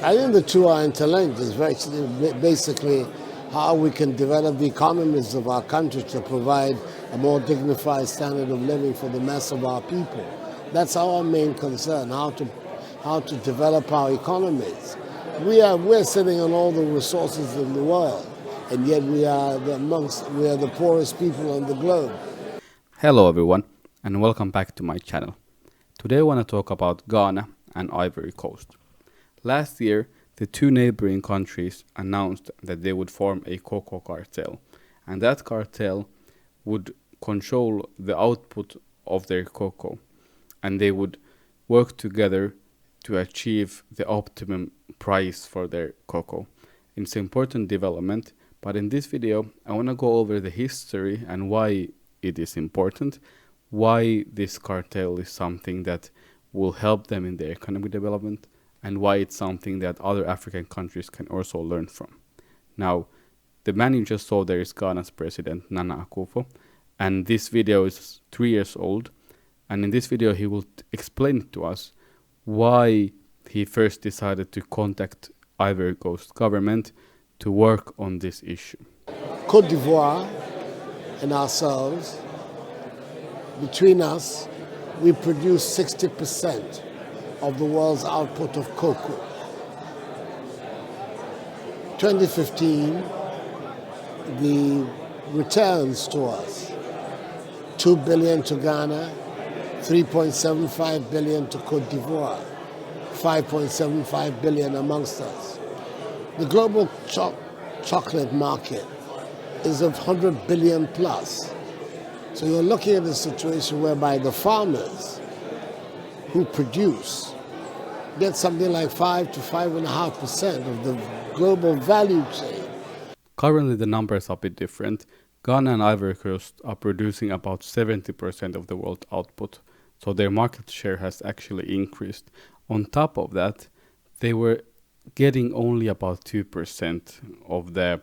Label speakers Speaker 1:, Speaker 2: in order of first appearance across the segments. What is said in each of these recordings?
Speaker 1: I think the two are interlinked. It's basically how we can develop the economies of our country to provide a more dignified standard of living for the mass of our people. That's our main concern, how to develop our economies. We're sitting on all the resources in the world, and yet we are the poorest people on the globe.
Speaker 2: Hello everyone, and welcome back to my channel. Today I want to talk about Ghana and Ivory Coast. Last year, the two neighboring countries announced that they would form a cocoa cartel, and that cartel would control the output of their cocoa, and they would work together to achieve the optimum price for their cocoa. It's an important development, but in this video I want to go over the history and why it is important, why this cartel is something that will help them in their economic development, and why it's something that other African countries can also learn from. Now, the man you just saw there is Ghana's president, Nana Akufo, and this video is 3 years old, and in this video he will explain to us why he first decided to contact Ivory Coast government to work on this issue.
Speaker 1: Côte d'Ivoire and ourselves, between us, we produce 60% of the world's output of cocoa. 2015, the returns to us, 2 billion to Ghana, 3.75 billion to Côte d'Ivoire, 5.75 billion amongst us. The global chocolate market is of 100 billion plus. So you're looking at a situation whereby the farmers who produce get something like 5 to 5.5% of the global value chain.
Speaker 2: Currently the numbers are a bit different. Ghana and Ivory Coast are producing about 70% of the world output, so their market share has actually increased. On top of that, they were getting only about 2% of the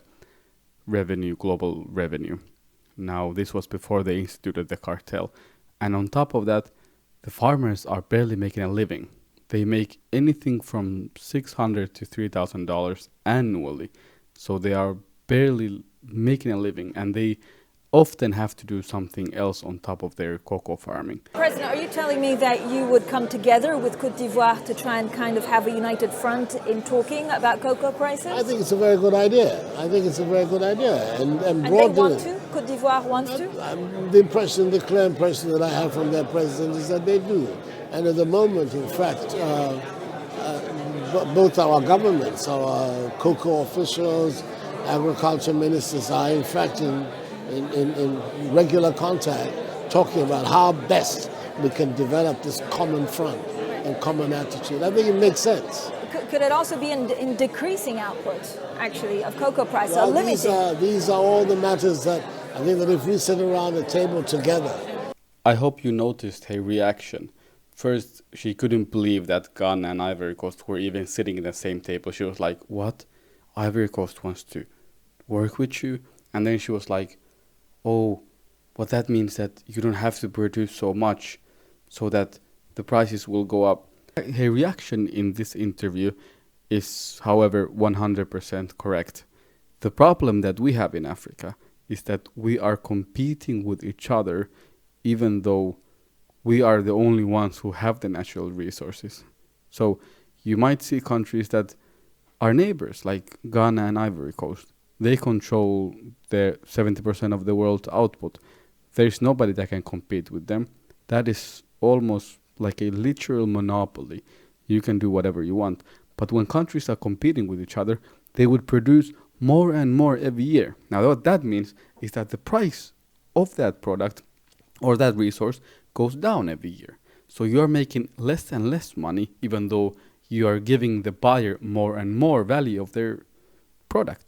Speaker 2: revenue, global revenue. Now, this was before they instituted the cartel. And on top of that, the farmers are barely making a living. They make anything from $600 to $3,000 annually. So they are barely making a living, and they often have to do something else on top of their cocoa farming.
Speaker 3: President, are you telling me that you would come together with Côte d'Ivoire to try and kind of have a united front in talking about cocoa prices?
Speaker 1: I think it's a very good idea. And
Speaker 3: they want to? Côte d'Ivoire wants to?
Speaker 1: The clear impression that I have from their president is that they do. And at the moment, in fact, both our governments, our cocoa officials, agriculture ministers are in fact in regular contact, talking about how best we can develop this common front and common attitude. I think it makes sense.
Speaker 3: Could it also be in decreasing output, actually, of cocoa price?
Speaker 1: Well, these are all the matters that I think that if we sit around the table together.
Speaker 2: I hope you noticed her reaction. First, she couldn't believe that Ghana and Ivory Coast were even sitting at the same table. She was like, what? Ivory Coast wants to work with you? And then she was like, oh, but that means that you don't have to produce so much so that the prices will go up. Her reaction in this interview is, however, 100% correct. The problem that we have in Africa is that we are competing with each other even though we are the only ones who have the natural resources. So you might see countries that are neighbors, like Ghana and Ivory Coast. They control their 70% of the world's output. There's nobody that can compete with them. That is almost like a literal monopoly. You can do whatever you want. But when countries are competing with each other, they would produce more and more every year. Now what that means is that the price of that product or that resource goes down every year. So you are making less and less money, even though you are giving the buyer more and more value of their product.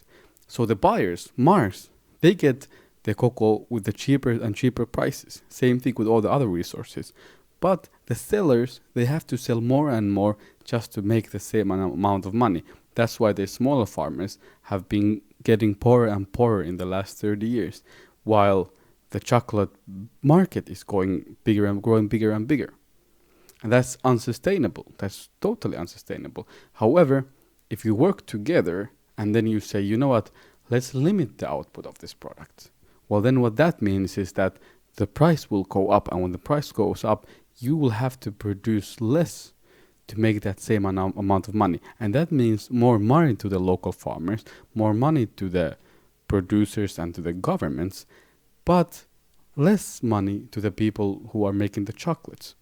Speaker 2: So the buyers, Mars, they get the cocoa with the cheaper and cheaper prices. Same thing with all the other resources. But the sellers, they have to sell more and more just to make the same amount of money. That's why the smaller farmers have been getting poorer and poorer in the last 30 years, while the chocolate market is growing bigger and bigger. And that's unsustainable. That's totally unsustainable. However, if you work together and then you say, you know what, let's limit the output of this product. Well, then what that means is that the price will go up, and when the price goes up, you will have to produce less to make that same amount of money. And that means more money to the local farmers, more money to the producers and to the governments, but less money to the people who are making the chocolates.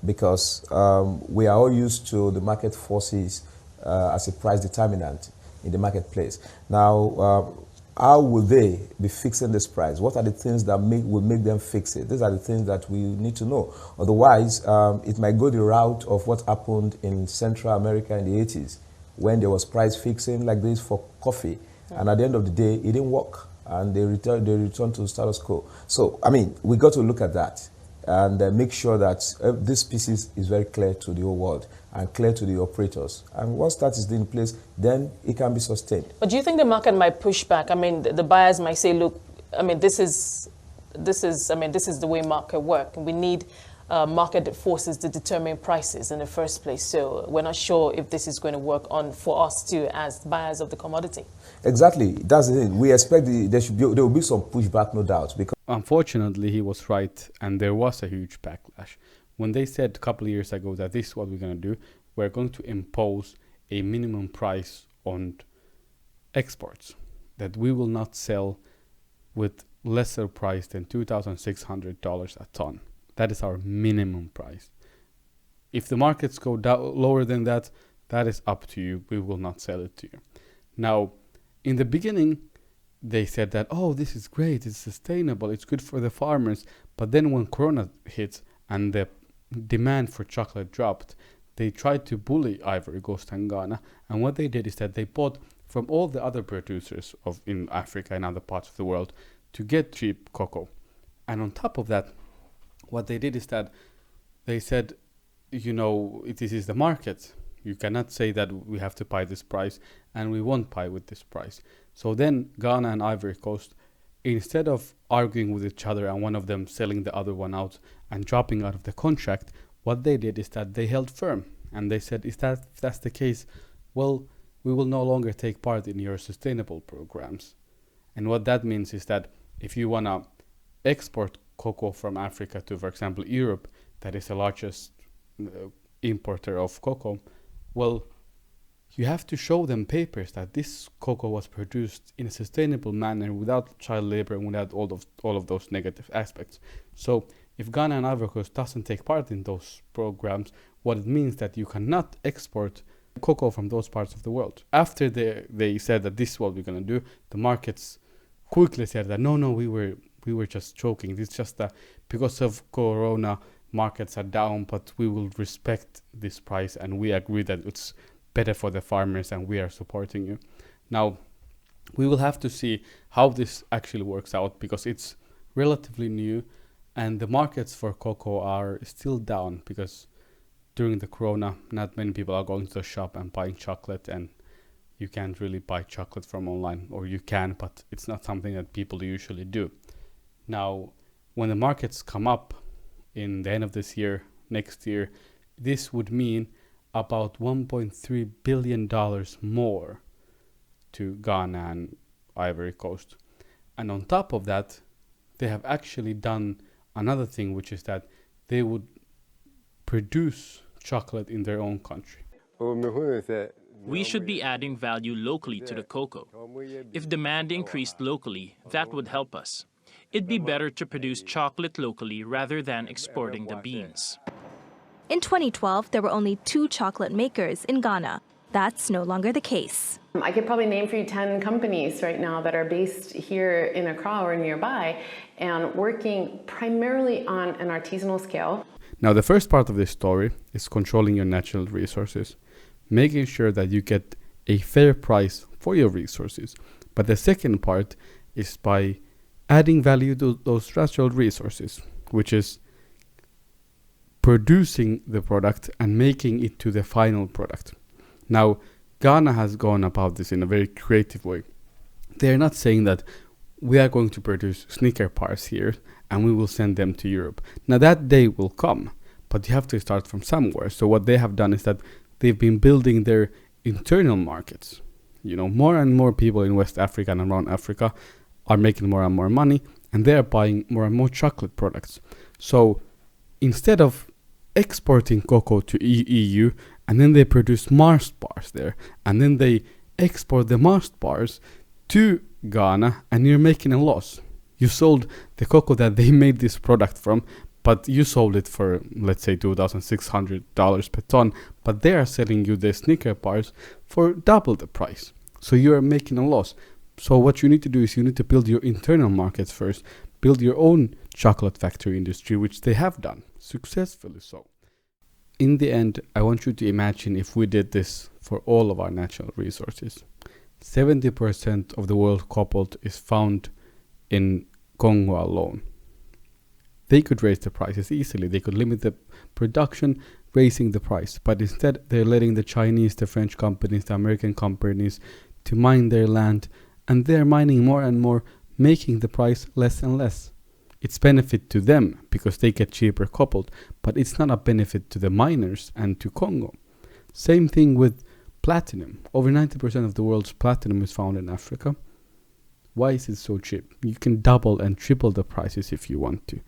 Speaker 4: Because we are all used to the market forces as a price determinant in the marketplace. Now, how will they be fixing this price? What are the things that will make them fix it? These are the things that we need to know. Otherwise, it might go the route of what happened in Central America in the 80s, when there was price fixing like this for coffee. And at the end of the day, it didn't work. And they returned to status quo. So, I mean, we got to look at that and make sure that this piece is very clear to the whole world and clear to the operators. And once that is in place, then it can be sustained.
Speaker 5: But do you think the market might push back? I mean, the buyers might say, look, I mean, this is the way market work. We need market forces to determine prices in the first place. So we're not sure if this is going to work on for us too as buyers of the commodity.
Speaker 4: Exactly. That's the thing. We expect there will be some pushback, no doubt. Because
Speaker 2: unfortunately, he was right, and there was a huge backlash. When they said a couple of years ago that this is what we're going to do, we're going to impose a minimum price on exports, that we will not sell with lesser price than $2,600 a ton. That is our minimum price. If the markets go lower than that, that is up to you. We will not sell it to you. Now, in the beginning, they said that, oh, this is great, it's sustainable, it's good for the farmers. But then when Corona hit and the demand for chocolate dropped, they tried to bully Ivory Coast and Ghana. And what they did is that they bought from all the other producers in Africa and other parts of the world to get cheap cocoa. And on top of that, what they did is that they said, you know, this is the market. You cannot say that we have to buy this price, and we won't buy with this price. So then Ghana and Ivory Coast, instead of arguing with each other and one of them selling the other one out and dropping out of the contract, what they did is that they held firm. And they said, if that's the case, well, we will no longer take part in your sustainable programs. And what that means is that if you want to export cocoa from Africa to, for example, Europe, that is the largest importer of cocoa, well, you have to show them papers that this cocoa was produced in a sustainable manner without child labor and without all of those negative aspects. So if Ghana and Ivory Coast doesn't take part in those programs, what it means that you cannot export cocoa from those parts of the world. After they said that this is what we're going to do, the markets quickly said that no, we were just joking. It's just that because of Corona, markets are down, but we will respect this price and we agree that it's better for the farmers and we are supporting you. Now, we will have to see how this actually works out because it's relatively new and the markets for cocoa are still down because during the Corona, not many people are going to the shop and buying chocolate, and you can't really buy chocolate from online, or you can, but it's not something that people usually do. Now, when the markets come up in the end of this year, next year, this would mean about $1.3 billion more to Ghana and Ivory Coast. And on top of that, they have actually done another thing, which is that they would produce chocolate in their own country.
Speaker 6: We should be adding value locally to the cocoa. If demand increased locally, that would help us. It'd be better to produce chocolate locally rather than exporting the beans.
Speaker 7: In 2012, there were only 2 chocolate makers in Ghana. That's no longer the case.
Speaker 8: I could probably name for you 10 companies right now that are based here in Accra or nearby and working primarily on an artisanal scale.
Speaker 2: Now, the first part of this story is controlling your natural resources, making sure that you get a fair price for your resources. But the second part is by adding value to those natural resources, which is producing the product and making it to the final product. Now, Ghana has gone about this in a very creative way. They're not saying that we are going to produce Snicker bars here and we will send them to Europe. Now, that day will come, but you have to start from somewhere. So what they have done is that they've been building their internal markets. You know, more and more people in West Africa and around Africa are making more and more money, and they're buying more and more chocolate products. So instead of exporting cocoa to EU, and then they produce Mars bars there, and then they export the Mars bars to Ghana, and you're making a loss. You sold the cocoa that they made this product from, but you sold it for, let's say, $2,600 per ton, but they are selling you the Snicker bars for double the price. So you are making a loss. So what you need to do is you need to build your internal markets first, build your own chocolate factory industry, which they have done, successfully so. In the end, I want you to imagine if we did this for all of our natural resources. 70% of the world cobalt is found in Congo alone. They could raise the prices easily. They could limit the production, raising the price. But instead, they're letting the Chinese, the French companies, the American companies to mine their land. And they're mining more and more, making the price less and less. It's benefit to them because they get cheaper cobalt. But it's not a benefit to the miners and to Congo. Same thing with platinum. Over 90% of the world's platinum is found in Africa. Why is it so cheap? You can double and triple the prices if you want to.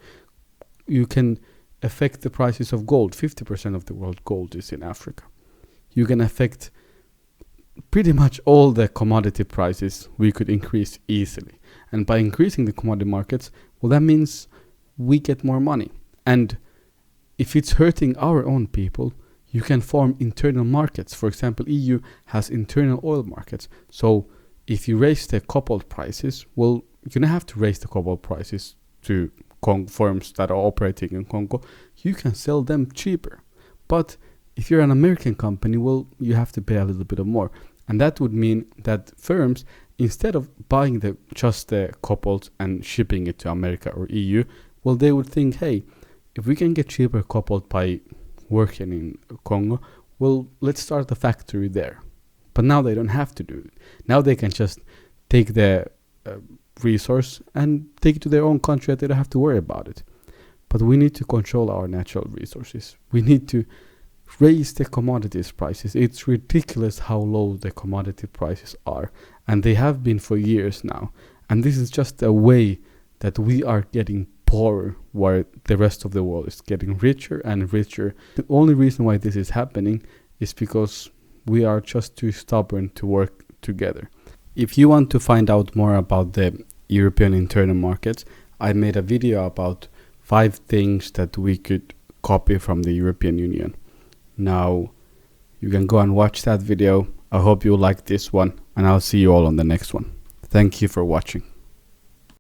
Speaker 2: You can affect the prices of gold. 50% of the world gold is in Africa. You can affect pretty much all the commodity prices we could increase easily. And by increasing the commodity markets, well, that means we get more money. And if it's hurting our own people, you can form internal markets. For example, EU has internal oil markets. So if you raise the cobalt prices, well, you don't have to raise the cobalt prices to firms that are operating in Congo. You can sell them cheaper. But if you're an American company, well, you have to pay a little bit more. And that would mean that firms, instead of buying just the cobalt and shipping it to America or EU, well, they would think, hey, if we can get cheaper cobalt by working in Congo, well, let's start a factory there. But now they don't have to do it. Now they can just take the resource and take it to their own country and they don't have to worry about it. But we need to control our natural resources. We need to raise the commodities prices. It's ridiculous how low the commodity prices are. And they have been for years now. And this is just a way that we are getting poorer while the rest of the world is getting richer and richer. The only reason why this is happening is because we are just too stubborn to work together. If you want to find out more about the European internal markets, I made a video about 5 things that we could copy from the European Union. Now, you can go and watch that video. I hope you like this one, and I'll see you all on the next one. Thank you for watching.